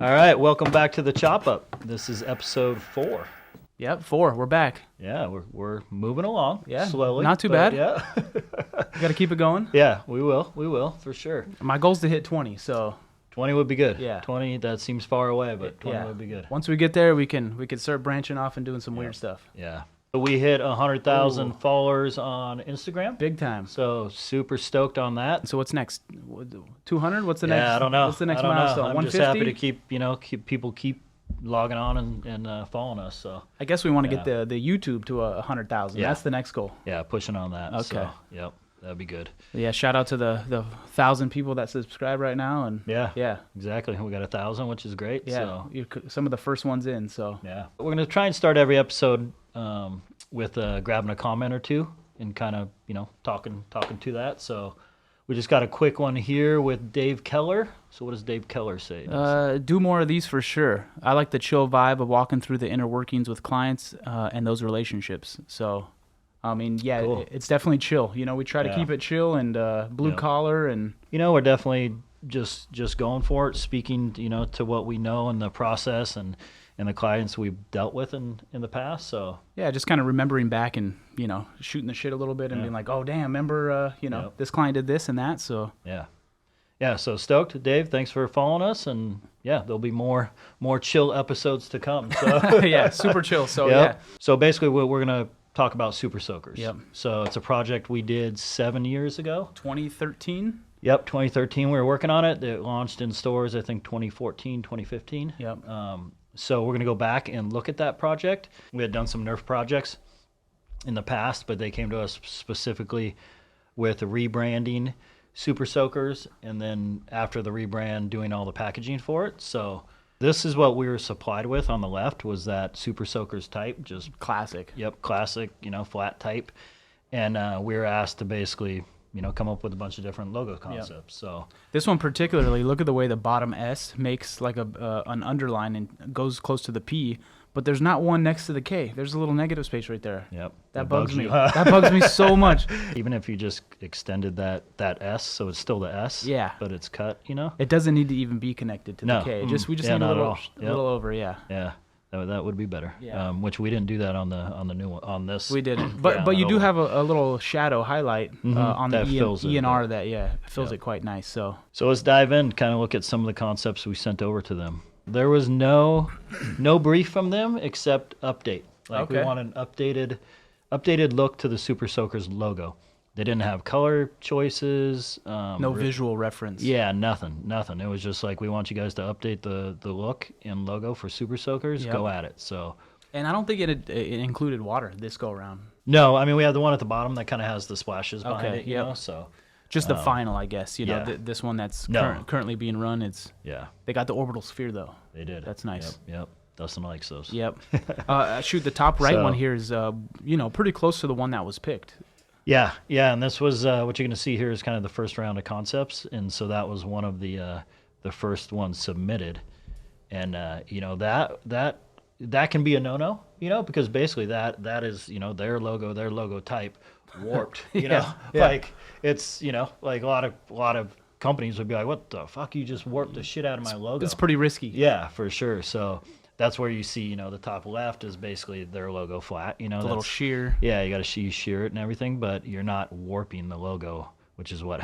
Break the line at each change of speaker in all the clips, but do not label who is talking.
All right, welcome back to the Chop Up. This is episode 4.
Yep, 4. We're back.
Yeah, we're moving along.
Yeah,
slowly.
not too bad.
Yeah,
Got to keep it going.
yeah, we will for sure.
My goal's to hit 20, so
20 would be good.
Yeah.
20, that seems far away, but 20
yeah.
would be good.
Once we get there, we can start branching off and doing some weird stuff.
Yeah. So we hit 100,000
Ooh.
followers on Instagram.
Big time.
So super stoked on that.
So what's next? 200? What's the next?
Yeah, I don't know.
What's the next
I don't
milestone?
know. I'm just
150?
happy to keep people logging on and following us. So
I guess we want to
Yeah.
get the YouTube to 100,000.
Yeah.
That's the next goal.
yeah, pushing on that.
Okay.
So, yep, that'd be good.
Yeah, shout out to the 1,000 people that subscribe right now, and
Yeah, exactly. We got 1,000, which is great.
yeah,
So.
you're some of the first ones in. So
Yeah, we're gonna try and start every episode with grabbing a comment or two and kind of talking to that. So we just got a quick one here with Dave Keller. So what does Dave Keller say?
do more of these for sure. I like the chill vibe of walking through the inner workings with clients and those relationships. So, I mean, yeah,
Cool.
it's definitely chill. We try to
Yeah.
keep it chill and blue
Yep.
collar and
We're definitely just going for it, speaking to what we know in the process and the clients we've dealt with in the past. So
yeah, just kind of remembering back and shooting the shit a little bit and
Yeah.
being like, oh damn, remember
Yep.
this client did this and that. So
yeah, so stoked, Dave. Thanks for following us, and yeah, there'll be more chill episodes to come. So
yeah, super chill. So
Yep. So basically, we're gonna talk about Super Soakers.
Yep.
So it's a project we did 7 years ago.
2013.
Yep, 2013. We were working on it. It launched in stores, I think, 2014, 2015.
Yep.
So we're gonna go back and look at that project. We had done some NERF projects in the past, but they came to us specifically with rebranding Super Soakers, and then after the rebrand, doing all the packaging for it. So this is what we were supplied with on the left, was that Super Soakers type, just
Classic.
Yep, classic, flat type. And we were asked to basically, come up with a bunch of different logo concepts. So
This one particularly, look at the way the bottom S makes like an underline and goes close to the P, but there's not one next to the K. There's a little negative space right there.
yep,
That bugs me.
you.
That bugs me so much.
Even if you just extended that S, so it's still the S,
Yeah.
but it's cut,
It doesn't need to even be connected to
No.
the K.
Mm.
We just
Yeah,
need a
not at
little,
all.
a
Yep.
little over, yeah.
Yeah, that would be better.
Yeah.
Which we didn't do that on the new one, on this.
We didn't,
Yeah,
but
on
you
the
do
old
have a little shadow highlight on the
That fills it,
E&R
yeah.
that fills
Yeah.
it quite nice. So
So let's dive in, kind of look at some of the concepts we sent over to them. There was no brief from them except update. Like we
Okay.
want an updated look to the Super Soakers logo. They didn't have color choices.
no visual reference.
Yeah, nothing. It was just like, we want you guys to update the look and logo for Super Soakers.
Yep.
Go at it. So
And I don't think it included water this go around.
no, I mean, we have the one at the bottom that kind of has the splashes behind
Okay,
it.
yep.
So
Just the final, I guess.
yeah.
This one that's
No.
currently being run.
yeah,
They got the orbital sphere though.
they did.
That's nice.
Yep. Dustin likes those.
Yep. Shoot, the top right
So-
one here is pretty close to the one that was picked.
Yeah, and this was what you're going to see here is kind of the first round of concepts, and so that was one of the first ones submitted, and that can be a no-no, because basically that is their logo type warped,
Yeah.
like it's like a lot of companies would be like, what the fuck, you just warped the shit out of my logo.
It's pretty risky.
Yeah, for sure. So that's where you see, the top left is basically their logo flat.
The little shear.
Yeah, you got to shear it and everything, but you're not warping the logo, which is what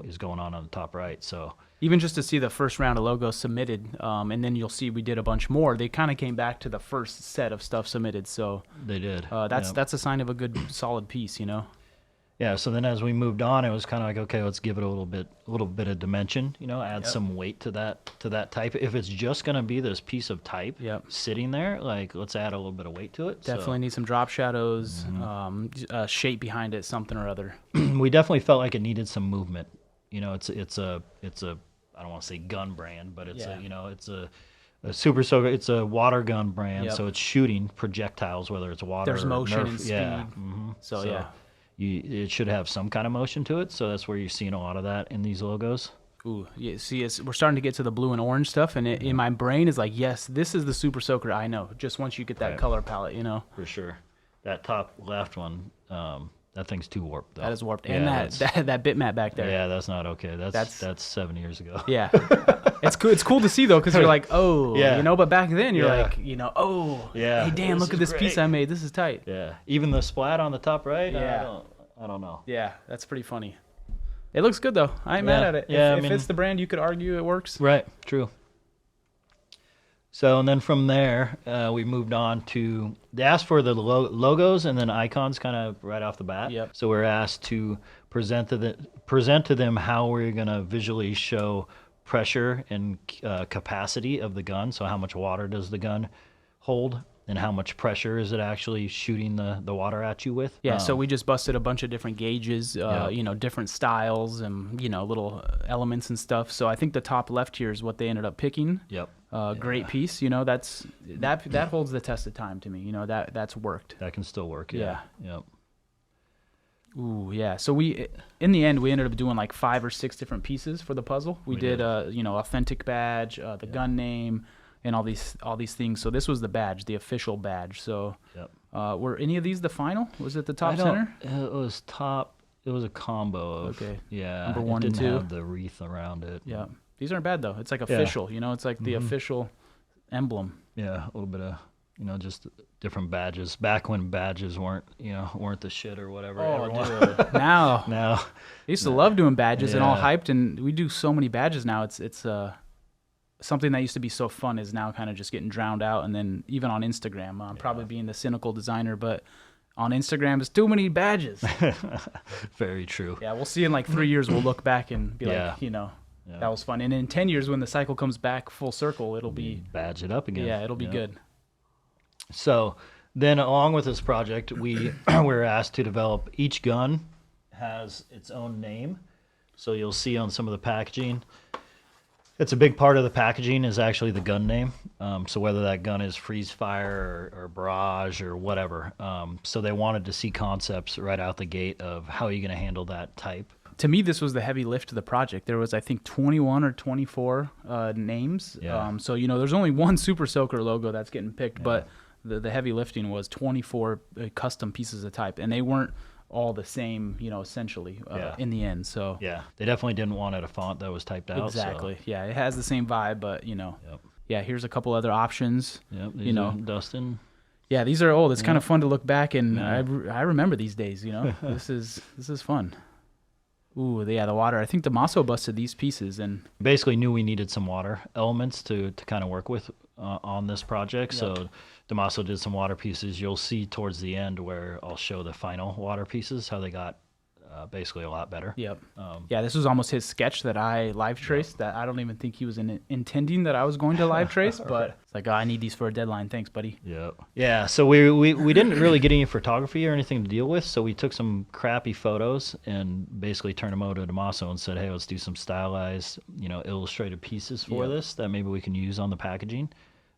is going on the top right. So
Even just to see the first round of logos submitted, and then you'll see we did a bunch more. They kind of came back to the first set of stuff submitted. So
they did.
that's a sign of a good solid piece,
Yeah. So then as we moved on, it was kind of like, okay, let's give it a little bit of dimension. Add some weight to that type. If it's just gonna be this piece of type
Yep.
sitting there, like let's add a little bit of weight to it.
Definitely need some drop shadows, shape behind it, something or other.
We definitely felt like it needed some movement. It's a I don't want to say gun brand, but it's
Yeah.
it's a Super Soaker. It's a water gun brand,
Yep.
so it's shooting projectiles, whether it's water.
There's
or
motion
Nerf.
and speed.
Yeah.
So, yeah.
It should have some kind of motion to it. So that's where you're seeing a lot of that in these logos.
Ooh, yeah. See, we're starting to get to the blue and orange stuff, and in my brain is like, yes, this is the Super Soaker I know. Just once you get that
Right.
color palette,
For sure. That top left one, That thing's too warped, though.
That is warped.
Yeah,
And that bitmap back there.
Yeah, that's not okay. That's 7 years ago.
Yeah. It's cool to see, though, because you're like, oh,
Yeah.
you know, but back then you're
Yeah.
like, you know, oh,
Yeah.
hey, Dan,
This
look at
is
this piece
great.
I made. This is tight.
Yeah. Even the splat on the top right?
Yeah.
I don't know.
Yeah, that's pretty funny. It looks good, though. I ain't mad
Yeah.
at it.
Yeah,
If it's the brand, you could argue it works.
Right. True. So, and then from there, we moved on to, they asked for the logos and then icons kind of right off the bat.
Yep.
So we're asked to present to them how we're going to visually show pressure and capacity of the gun. So how much water does the gun hold and how much pressure is it actually shooting the water at you with?
Yeah, so we just busted a bunch of different gauges,
Yeah.
you know, different styles and, you know, little elements and stuff. So I think the top left here is what they ended up picking.
Yep.
Great piece, you know, that holds the test of time to me. You know, that's worked.
That can still work. Yeah. Yep.
Ooh, yeah. So in the end, we ended up doing like 5 or 6 different pieces for the puzzle. We did, you know, authentic badge, the gun name, and all these things. So this was the badge, the official badge. So
Yep.
were any of these the final? Was it the top
I don't-
center?
It was top. It was a combo of.
Okay.
Yeah.
Number
it
1 and
didn't
2.
have the wreath around it.
Yeah. These aren't bad though. It's like official, you know. It's like the official emblem.
Yeah, a little bit of, you know, just different badges. Back when badges weren't the shit or whatever.
dude. Now
Now,
I used to love doing badges and all
Yeah.
hyped, and we do so many badges now. It's something that used to be so fun is now kind of just getting drowned out. And then even on Instagram, I'm probably being the cynical designer, but on Instagram, it's too many badges.
very true.
Yeah, we'll see in like 3 years. We'll look back and be
Yeah.
like, you know,
Yeah.
that was fun. And in 10 years, when the cycle comes back full circle, it'll be
Badge it up again.
it'll be good.
So then, along with this project, we were asked to develop. Each gun has its own name, so you'll see on some of the packaging. It's a big part of the packaging is actually the gun name. So whether that gun is Freeze Fire or Barrage or whatever. So they wanted to see concepts right out the gate of how are you going to handle that type.
To me, this was the heavy lift of the project. There was, I think, 21 or 24 names.
Yeah.
So, you know, there's only one Super Soaker logo that's getting picked, but the heavy lifting was 24 custom pieces of type, and they weren't all the same, you know, essentially in the end. So
Yeah, they definitely didn't want it a font that was typed out.
exactly. Yeah, it has the same vibe, but, you know,
Yep.
yeah, here's a couple other options.
Yep.
You know.
Dustin.
Yeah, these are old. It's kind of fun to look back, and I remember these days, you know. This is fun. Ooh, yeah, the water. I think Damaso busted these pieces, and
Basically knew we needed some water elements to kind of work with on this project. So Damaso did some water pieces. You'll see towards the end where I'll show the final water pieces, how they got basically a lot better.
yep. Yeah, this was almost his sketch that I live traced. That I don't even think he was intending that I was going to live trace, but it's like, oh, I need these for a deadline. Thanks, buddy.
Yep. Yeah, so we didn't really get any photography or anything to deal with, so we took some crappy photos and basically turned them over to Damaso and said, hey, let's do some stylized, you know, illustrated pieces for this that maybe we can use on the packaging.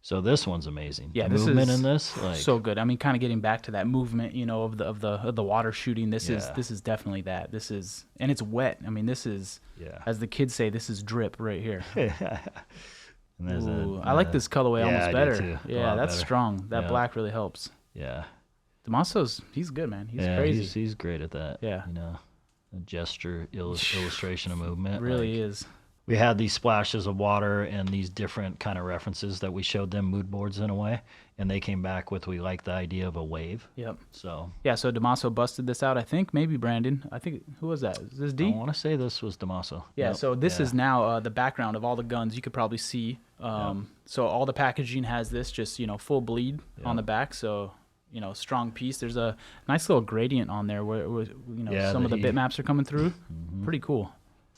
So this one's amazing.
Yeah,
the
this
movement
is
in this, like,
so good. I mean, kind of getting back to that movement, you know, of the water shooting. This
Yeah.
is definitely that. This is, and it's wet. I mean, this is, as the kids say, this is drip right here.
And there's
Ooh, I like this colorway
yeah, I
almost
do
better.
too. A
Yeah,
lot
that's
better.
strong. That
Yeah.
black really helps.
Yeah.
Damaso's, he's good, man. He's
Yeah,
crazy.
he's great at that.
Yeah.
You know, a gesture, illustration of movement.
It really
like,
is.
we had these splashes of water and these different kind of references that we showed them mood boards in a way, and they came back with we like the idea of a wave.
Yep.
So
Yeah, so Damaso busted this out. I think maybe Brandon. I think, who was that? Is this D?
I want to say this was Damaso.
Yeah,
Yep.
so this
Yeah.
is now the background of all the guns. You could probably see. So all the packaging has this just, you know, full bleed on the back. So, you know, strong piece. There's a nice little gradient on there where you know,
Yeah,
some of the
the heat.
bitmaps are coming through. Pretty cool.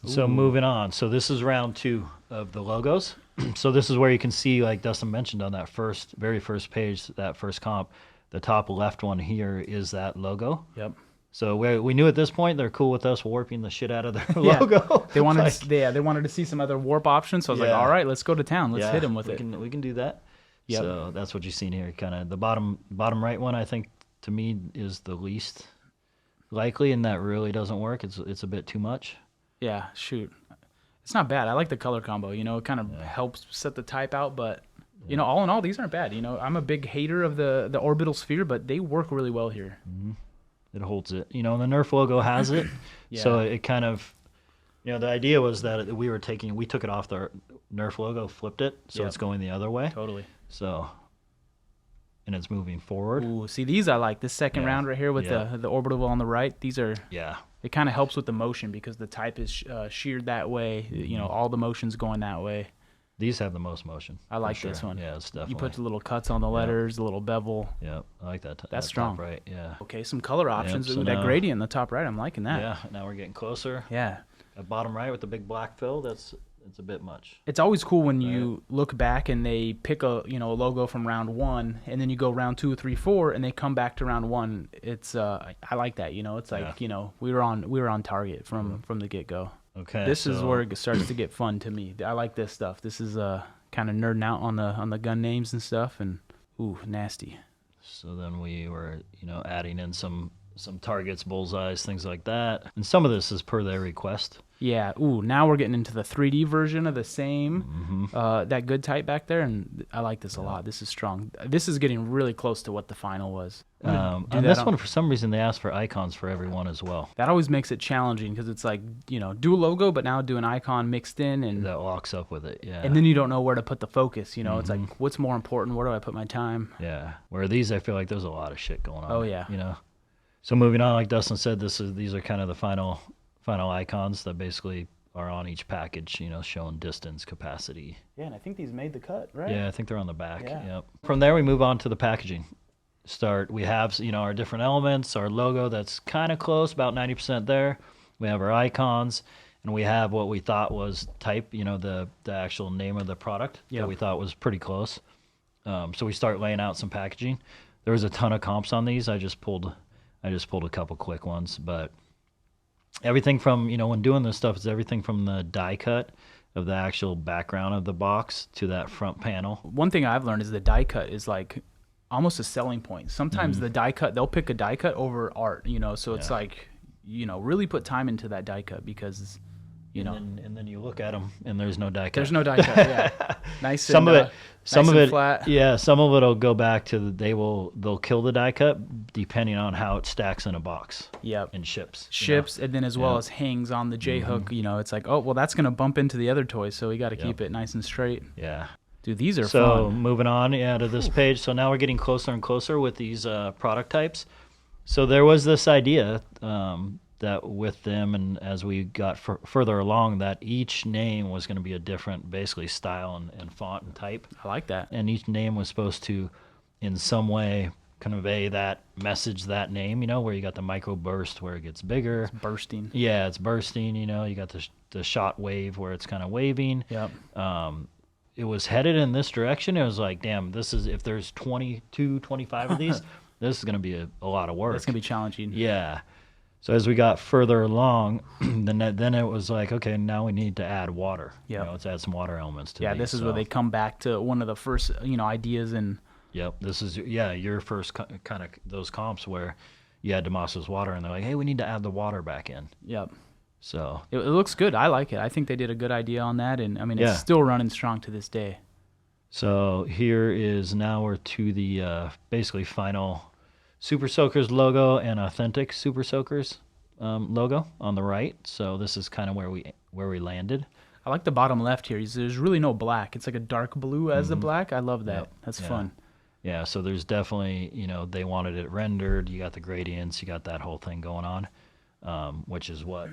So moving on. So this is round 2 of the logos. So this is where you can see, like Dustin mentioned on that very first page, that first comp, the top left one here is that logo.
Yep.
So we knew at this point they're cool with us warping the shit out of their
Yeah.
logo.
They wanted
Like,
they wanted to see some other warp options. So I was like,
Yeah.
all right, let's go to town. Let's
yeah,
hit him with
we
it.
We can do that.
Yep.
So that's what you've seen here. Kind of the bottom right one, I think, to me, is the least likely, and that really doesn't work. It's a bit too much.
Yeah, shoot. It's not bad. I like the color combo. You know, it kind of helps set the type out, but you know, all in all, these aren't bad. You know, I'm a big hater of the orbital sphere, but they work really well here.
It holds it. You know, and the Nerf logo has it. So it kind of, you know, the idea was that we took it off the Nerf logo, flipped it, so it's going the other way.
Totally.
So, and it's moving forward.
Ooh, see, these I like. This second round right here with the orbital on the right. These are, it kind of helps with the motion because the type is sheared that way. You know, all the motion's going that way.
These have the most motion.
I like this one.
Yeah, it's definitely.
You put the little cuts on the letters, a little bevel.
Yeah, I like that.
That's strong.
Top right, yeah.
Okay, some color options.
So
Ooh, that gradient in the top right, I'm liking that.
Yeah, now we're getting closer.
Yeah.
At bottom right with the big black fill, it's a bit much.
It's always cool when you look back and they pick a logo from round 1, and then you go round 2, 3, 4, and they come back to round 1. It's I like that. You know, it's like we were on target from the get go.
Okay.
This is where it starts to get fun to me. I like this stuff. This is kind of nerding out on the gun names and stuff, and ooh, nasty.
So then we were adding in some targets, bullseyes, things like that, and some of this is per their request.
Yeah. Ooh, now we're getting into the 3D version of the same, that good type back there, and I like this a lot. This is strong. This is getting really close to what the final was.
On this one, for some reason, they asked for icons for everyone as well.
That always makes it challenging because it's like, do a logo, but now do an icon mixed in. And
that locks up with it, yeah.
And then you don't know where to put the focus, It's like, what's more important? Where do I put my time?
Yeah. Where these, I feel like there's a lot of shit going on.
Oh, yeah.
So moving on, like Dustin said, these are kind of the final icons that basically are on each package, showing distance, capacity.
Yeah, and I think these made the cut, right?
Yeah, I think they're on the back.
Yeah.
Yep. From there, we move on to the packaging. We have, our different elements, our logo that's kind of close, about 90% there. We have our icons, and we have what we thought was type, the actual name of the product that we thought was pretty close. So we start laying out some packaging. There was a ton of comps on these. I just pulled a couple quick ones, but everything from, when doing this stuff, is everything from the die cut of the actual background of the box to that front panel.
One thing I've learned is the die cut is like almost a selling point. Sometimes the die cut, they'll pick a die cut over art, so it's like, really put time into that die cut because,
And then you look at them and there's no die cut.
There's no die cut, yeah. Nice
some
and,
of it
flat.
Yeah, some of it'll go back to they'll kill the die cut depending on how it stacks in a box.
Yep.
And ships.
And then as well as hangs on the J-hook, it's like, oh, well, that's going to bump into the other toys, so we got to keep it nice and straight.
Yeah.
Dude, these are fun.
So moving on, to this page. So now we're getting closer and closer with these product types. So there was this idea that with them, and as we got further along, that each name was going to be a different, basically, style and font and type.
I like that.
And each name was supposed to, in some way, convey that message, that name, where you got the micro burst where it gets bigger.
It's bursting.
Yeah, it's bursting, you got the shot wave where it's kind of waving.
Yep.
It was headed in this direction. It was like, damn, if there's 22, 25 of these, this is going to be a lot of work.
It's going to be challenging.
Yeah. So as we got further along, then it was like, okay, now we need to add water.
Yeah.
Let's add some water elements to
these.
Yeah,
this is where they come back to one of the first, ideas and.
Yep. This is, your first kind of those comps where you had Damaso's water and they're like, hey, we need to add the water back in.
Yep.
So.
It looks good. I like it. I think they did a good idea on that. And, it's still running strong to this day.
So now we're to the basically final Super Soakers logo and authentic Super Soakers logo on the right. So this is kind of where we landed.
I like the bottom left here. There's really no black. It's like a dark blue as the black. I love that. Yep. That's fun.
Yeah, so there's definitely, they wanted it rendered. You got the gradients. You got that whole thing going on, which is what,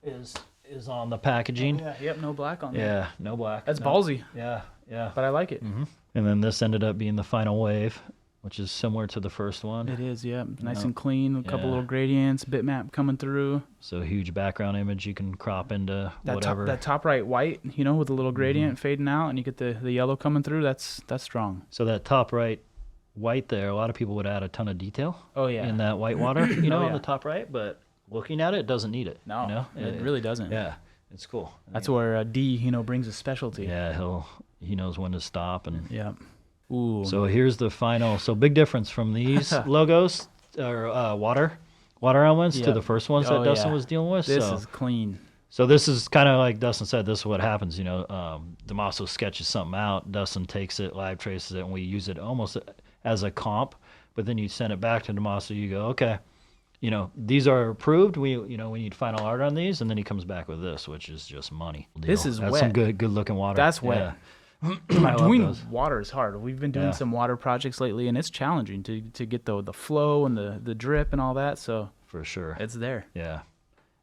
is on the packaging.
Oh, yeah. Yep, no black on there.
Yeah, no black.
That's ballsy.
Yeah.
But I like it.
Mm-hmm. And then this ended up being the final wave, which is similar to the first one.
It is, yeah. Nice and clean, a couple little gradients, bitmap coming through.
So huge background image you can crop into whatever.
That top right white, with a little gradient fading out, and you get the yellow coming through. That's strong.
So that top right white there, a lot of people would add a ton of detail.
Oh, yeah.
In that white water, on the top right, but looking at it doesn't need it.
No, it really doesn't.
Yeah, it's cool.
That's where D, brings a specialty.
Yeah, he knows when to stop. And
yeah. Ooh.
So here's the final. So big difference from these logos or water elements to the first ones that Dustin was dealing with.
This is clean.
So this is kind of like Dustin said. This is what happens. Damaso sketches something out. Dustin takes it, live traces it, and we use it almost as a comp. But then you send it back to Damaso. You go, okay, you know, these are approved. We need final art on these, and then he comes back with this, which is just money.
This is
That's
wet.
some good looking water.
That's wet.
Yeah. I love
Doing
those.
water is hard. We've been doing some water projects lately, and it's challenging to get the flow and the drip and all that. So
For sure.
it's there.
Yeah.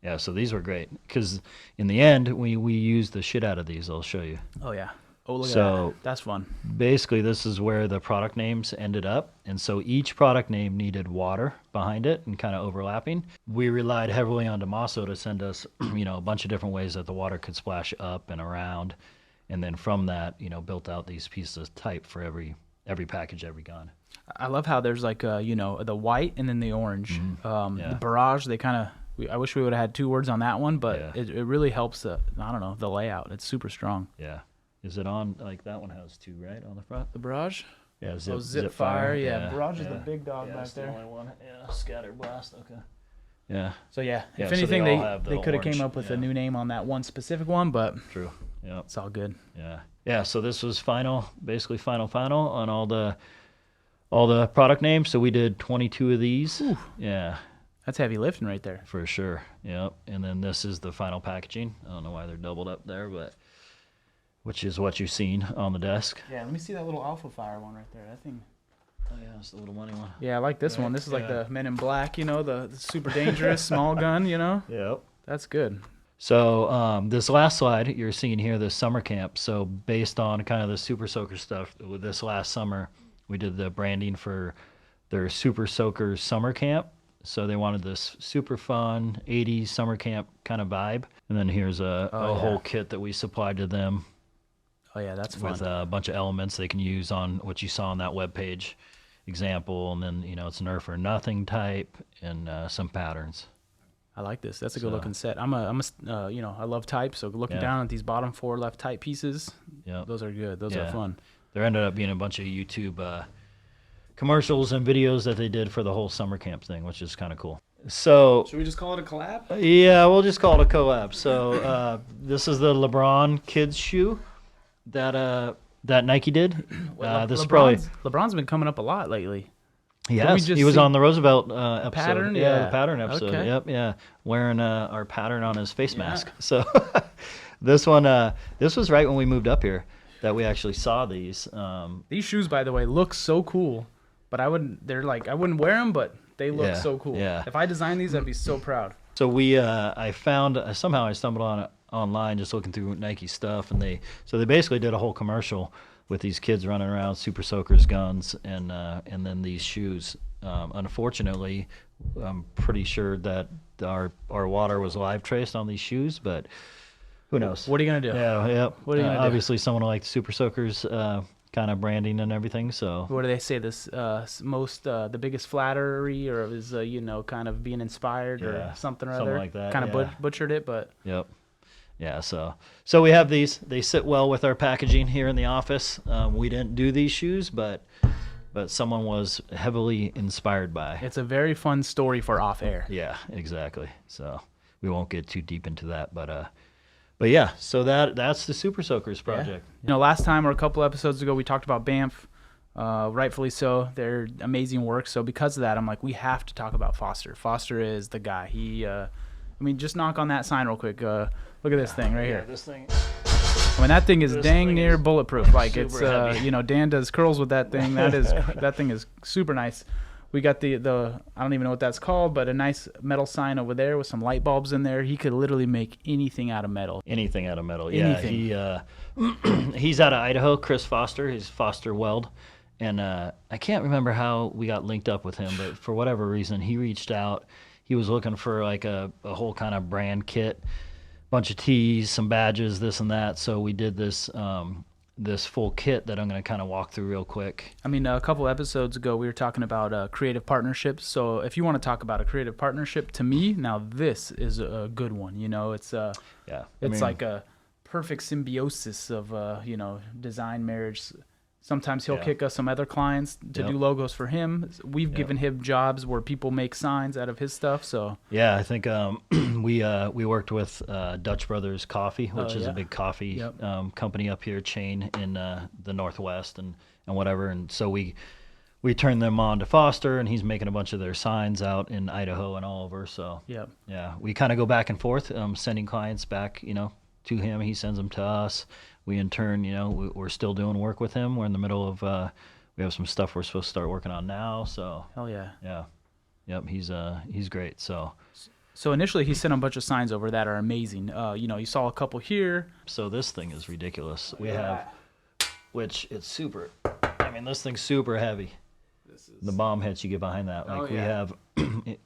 Yeah, so these were great because in the end, we used the shit out of these. I'll show you.
Oh yeah. Oh look at
So-
that. That's fun.
Basically, this is where the product names ended up. And so each product name needed water behind it and kind of overlapping. We relied heavily on Damaso to send us, a bunch of different ways that the water could splash up and around. And then from that, built out these pieces of type for every package, every gun.
I love how there's like the white and then the orange.
Yeah.
The barrage. They kind of. I wish we would have had 2 words on that one, but
Yeah.
it really helps. I don't know, the layout. It's super strong.
Yeah. Is it on, like that one has 2, right, on the front?
The barrage.
Yeah,
Zip fire. Yeah. Barrage is the big dog
Yeah,
back
it's the
there.
only one. Yeah, scatter blast, okay. Yeah,
So yeah,
Yeah,
if
so they
anything,
all have the
they could have came
orange,
up with a
yeah.
new name on that one specific one, but
true. Yeah.
it's all good.
Yeah, so this was basically final on all the product names. So we did 22 of these.
Ooh.
Yeah,
That's heavy lifting right there.
for sure. Yep. And then this is the final packaging. I don't know why they're doubled up there, but which is what you've seen on the desk.
Yeah, let me see that little Alpha Fire one right there. That thing.
Oh yeah, it's the little money one.
Yeah, I like this
Right,
one. This is like
yeah.
the Men in Black, the super dangerous small gun,
Yep.
That's good.
So this last slide you're seeing here, the summer camp. So based on kind of the Super Soaker stuff, with this last summer, we did the branding for their Super Soakers summer camp. So they wanted this super fun 80s summer camp kind of vibe. And then here's a whole kit that we supplied to them
Oh yeah, that's fun.
with a bunch of elements they can use on what you saw on that webpage example. And then, it's Nerf or nothing type and some patterns.
I like this. That's a good
So-
looking set. I love type. So looking
Yeah.
down at these bottom 4 left type pieces,
Yep.
those are good. Those
Yeah.
are fun.
There ended up being a bunch of YouTube commercials and videos that they did for the whole summer camp thing, which is kind of cool. So,
Should we just call it a collab?
yeah, we'll just call it a collab. So, this is the LeBron kids shoe that Nike did. This is probably
LeBron's been coming up a lot lately.
yes.
just
He was
see
on the Roosevelt episode.
pattern?
Yeah,
Yeah.
the pattern episode.
Okay.
Yep, yeah, wearing our pattern on his face
Yeah.
mask. So, this one, this was right when we moved up here that we actually saw these.
These shoes, by the way, look so cool. But I wouldn't wear them, but they look
Yeah,
so cool.
yeah.
If I designed these, I'd be so proud.
So I found somehow I stumbled on it online just looking through Nike stuff, and they basically did a whole commercial with these kids running around Super Soakers guns and then these shoes. Unfortunately, I'm pretty sure that our water was live traced on these shoes, but who knows?
What are you gonna do?
Yeah, yep.
What are you gonna do?
Obviously, someone like Super Soakers kind of branding and everything. So
What do they say? This the biggest flattery, or is kind of being inspired
Yeah,
or something or
something
other.
like that,
Kind of
yeah.
butchered it, but
yep. Yeah, so we have these. They sit well with our packaging here in the office. We didn't do these shoes, but someone was heavily inspired by.
it's a very fun story for off air.
Yeah, exactly. So we won't get too deep into that, but yeah. So that's the Super Soakers project.
Last time or a couple episodes ago, we talked about Banff. Rightfully so. They're amazing work. So because of that, I'm like, we have to talk about Foster. Foster is the guy. He, just knock on that sign real quick. Look at this thing right here.
This thing.
I mean, that thing is
This
dang
thing
near
is
bulletproof. Like
super
it's,
heavy.
Dan does curls with that thing. That thing is super nice. We got the I don't even know what that's called, but a nice metal sign over there with some light bulbs in there. He could literally make anything out of metal.
Anything out of metal.
Anything.
Yeah, he's out of Idaho. Chris Foster. He's Foster Weld, and I can't remember how we got linked up with him, but for whatever reason, he reached out. He was looking for like a whole kind of brand kit, bunch of tees, some badges, this and that. So we did this this full kit that I'm going to kind of walk through real quick.
I mean, a couple episodes ago, we were talking about creative partnerships. So if you want to talk about a creative partnership, to me, now this is a good one. It's
Yeah,
it's like a perfect symbiosis of design marriage. Sometimes he'll
Yeah.
kick us some other clients to
Yep.
do logos for him. We've
Yep.
given him jobs where people make signs out of his stuff. So
Yeah, I think we worked with Dutch Brothers Coffee, which is
yeah.
a big coffee
Yep.
company up here, chain in the Northwest and whatever. And so we we turned them on to Foster, and he's making a bunch of their signs out in Idaho and all over. So
Yep.
yeah, we kind of go back and forth, sending clients back, to him. He sends them to us. We in turn, we're still doing work with him. We're in the middle of we have some stuff we're supposed to start working on now. So
Hell yeah.
yeah, yep, he's great.
So initially he sent a bunch of signs over that are amazing. You saw a couple here.
So this thing is ridiculous. We have, which it's super. I mean, this thing's super heavy. The bomb hits you get behind that. Like we have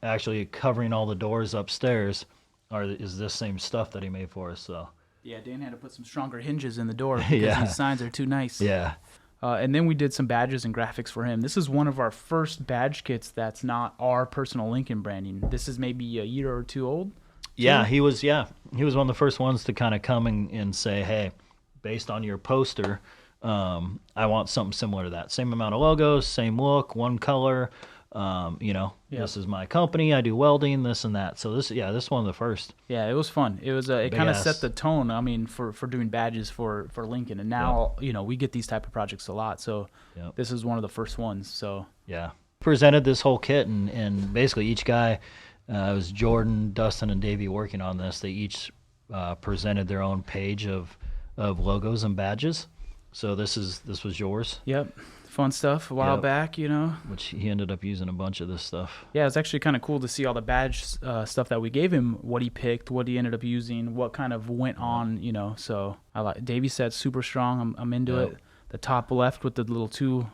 actually covering all the doors upstairs is this same stuff that he made for us. So
Yeah, Dan had to put some stronger hinges in the door because
Yeah.
these signs are too nice.
yeah,
And then we did some badges and graphics for him. This is one of our first badge kits that's not our personal Lincoln branding. This is maybe a year or two old.
yeah. He was one of the first ones to kind of come and say, hey, based on your poster, I want something similar to that. Same amount of logos, same look, one color. This is my company. I do welding, this and that. So this is one of the first.
Yeah, it was fun. It was it
Big
kind of
ass.
set the tone. I mean, for doing badges for Lincoln, and now we get these type of projects a lot. So
Yep.
this is one of the first ones. So
Yeah. Presented this whole kit, and basically each guy, it was Jordan, Dustin, and Davey working on this. They each presented their own page of logos and badges. So this was yours,
yep, fun stuff. A while
Yep.
back,
which he ended up using a bunch of this stuff.
Yeah, it's actually kind of cool to see all the badge stuff that we gave him, what he picked, what he ended up using, what kind of went on, So I like Davey said super strong. I'm into
Yep.
it. The top left with the little two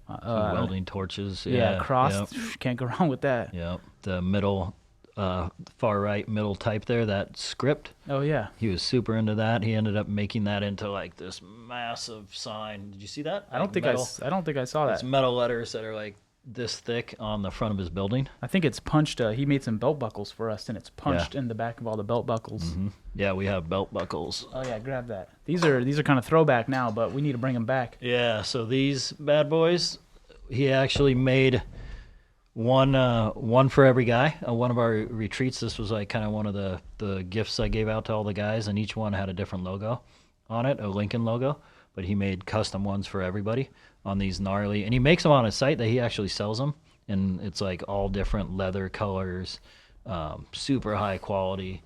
Welding torches.
crossed.
Yep.
Can't go wrong with that.
Yep. The middle, far right middle type there, that script.
Oh yeah.
He was super into that. He ended up making that into like this massive sign. Did you see that?
I don't think I saw
It's
that.
metal letters that are like this thick on the front of his building.
I think it's punched. He made some belt buckles for us, and it's punched in the back of all the belt buckles.
Mm-hmm. Yeah, we have belt buckles.
Oh yeah, grab that. These are kind of throwback now, but we need to bring them back.
Yeah, so these bad boys, he actually made one for every guy. One of our retreats, this was like kind of one of the gifts I gave out to all the guys, and each one had a different logo on it, a Lincoln logo. But he made custom ones for everybody on these gnarly, and he makes them on his site that he actually sells them, and it's like all different leather colors, super high quality.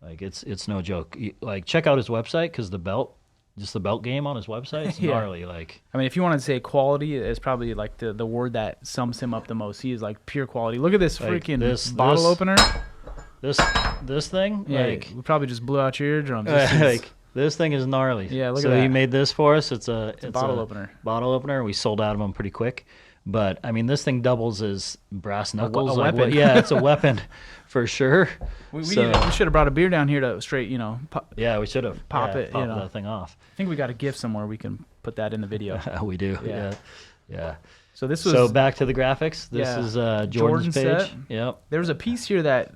Like it's no joke. Like check out his website because the belt game on his website is
Yeah.
gnarly. Like
I mean, if you want to say quality, is probably like the word that sums him up the most. He is like pure quality. Look at this
Like
freaking
this-
bottle
this-
opener.
this thing,
Yeah,
like
we probably just blew out your eardrums. This is
like this thing is gnarly.
Yeah, look at
so he
that.
made this for us. It's a
bottle opener.
Bottle opener. We sold out of them pretty quick. But I mean, this thing doubles as brass knuckles.
a
like,
weapon.
yeah, it's a weapon for sure.
We
So-
should have brought a beer down here to straight,
Yeah, we should have
Pop it,
Pop that thing off.
I think we got a gift somewhere. We can put that in the video.
We do.
Yeah.
Yeah.
So this was
So back to the graphics. This
Yeah.
is Jordan's
Jordan's
page.
set.
Yep.
there was a piece here that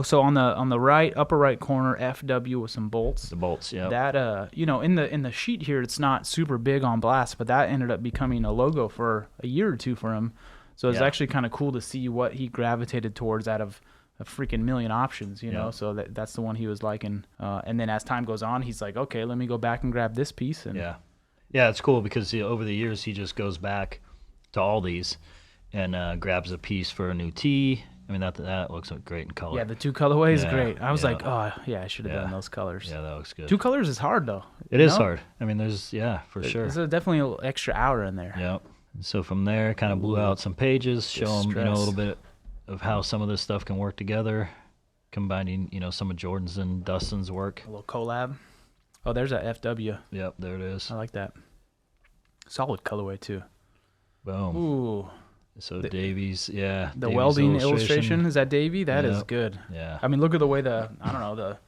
so on the right upper right corner FW with some bolts.
The bolts. Yep.
That in the sheet here it's not super big on blast, but that ended up becoming a logo for a year or two for him. So it's
Yeah.
actually kind of cool to see what he gravitated towards out of a freaking million options, you know.
Yeah.
So that's the one he was liking. And then as time goes on, he's like, okay, let me go back and grab this piece. And
Yeah. Yeah, it's cool because over the years he just goes back to all these and grabs a piece for a new tee. I mean, that looks great in color.
yeah, the two colorways,
Yeah,
great. I was
yeah.
like, oh yeah, I should have
Yeah.
done those colors.
Yeah, that looks good.
Two colors is hard though.
It
you
is
know?
hard. I mean, there's for sure.
There's definitely an extra hour in there.
Yep. So from there, kind of blew out some pages, show them, a
Distress.
little bit of how some of this stuff can work together, combining, some of Jordan's and Dustin's work.
A little collab. Oh, there's a FW.
Yep, there it is.
I like that. Solid colorway too.
Boom.
Ooh,
So Davies, yeah.
the
Davies
welding illustration is that Davey? That is
Yep.
good.
Yeah.
I mean, look at the way the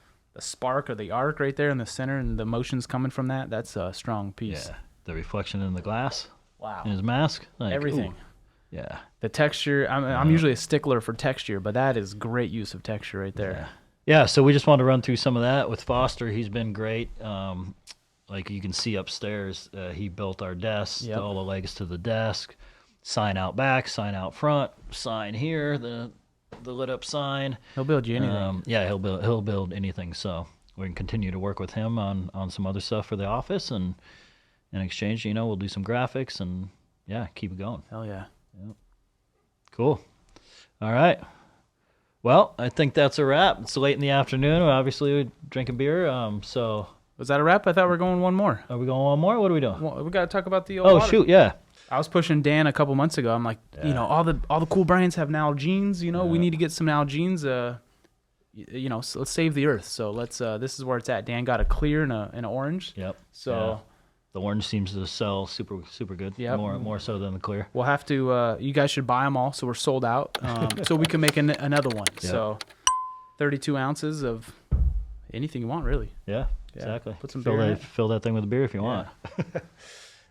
spark or the arc right there in the center and the motions coming from that. That's a strong piece.
Yeah. The reflection in the glass
Wow.
in his mask. Like,
Everything.
ooh. Yeah.
The texture. I'm usually a stickler for texture, but that is great use of texture right there.
Yeah, so we just wanted to run through some of that with Foster. He's been great. Like you can see upstairs, he built our desk,
Yep.
all the legs to the desk, sign out back, sign out front, sign here, the lit up sign.
He'll build you anything.
Yeah, he'll build anything. So we can continue to work with him on some other stuff for the office, and in exchange, we'll do some graphics and yeah, keep it going.
Hell yeah.
Yep. Cool. All right. Well, I think that's a wrap. It's late in the afternoon. Obviously, we're drinking beer. So
Was that a wrap? I thought we were going one more.
are we going one more? What are we doing?
Well, we got to talk about the old
Oh,
water.
shoot. Yeah.
I was pushing Dan a couple months ago. I'm like, all the cool brands have Nalgene's. We need to get some Nalgene's. So let's save the earth. So let's. This is where it's at. Dan got a clear and an orange.
Yep.
So
Yeah. The orange seems to sell super good.
Yep.
More so than the clear.
we'll have to. You guys should buy them all. So we're sold out. So we can make another one.
Yep.
So 32 ounces of anything you want, really.
Yeah. Exactly.
Put some
fill
beer in
that
it.
fill that thing with beer if you want.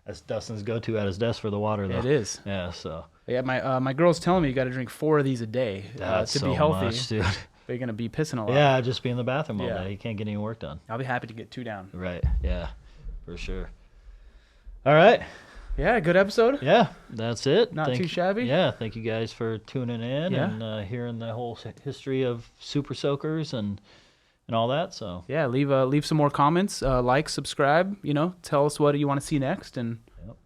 That's Dustin's go-to at his desk for the water, though.
It is.
Yeah. So
Yeah, my girl's telling me you got to drink 4 of these a day
that's
to
so
be healthy.
much, dude.
But you're gonna be pissing a lot.
Yeah, just be in the bathroom all
Yeah.
day. You can't get any work done.
I'll be happy to get 2 down.
Right. Yeah. For sure. All right.
Yeah, good episode.
Yeah. That's it.
Not too shabby.
Yeah. Thank you guys for tuning in
Yeah.
and hearing the whole history of Super Soakers and all that. So
Yeah, leave some more comments, like, subscribe. Tell us what you want to see next, and
Yep.
we'll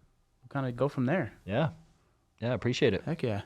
kind of go from there.
yeah. Yeah. Appreciate it.
Heck yeah.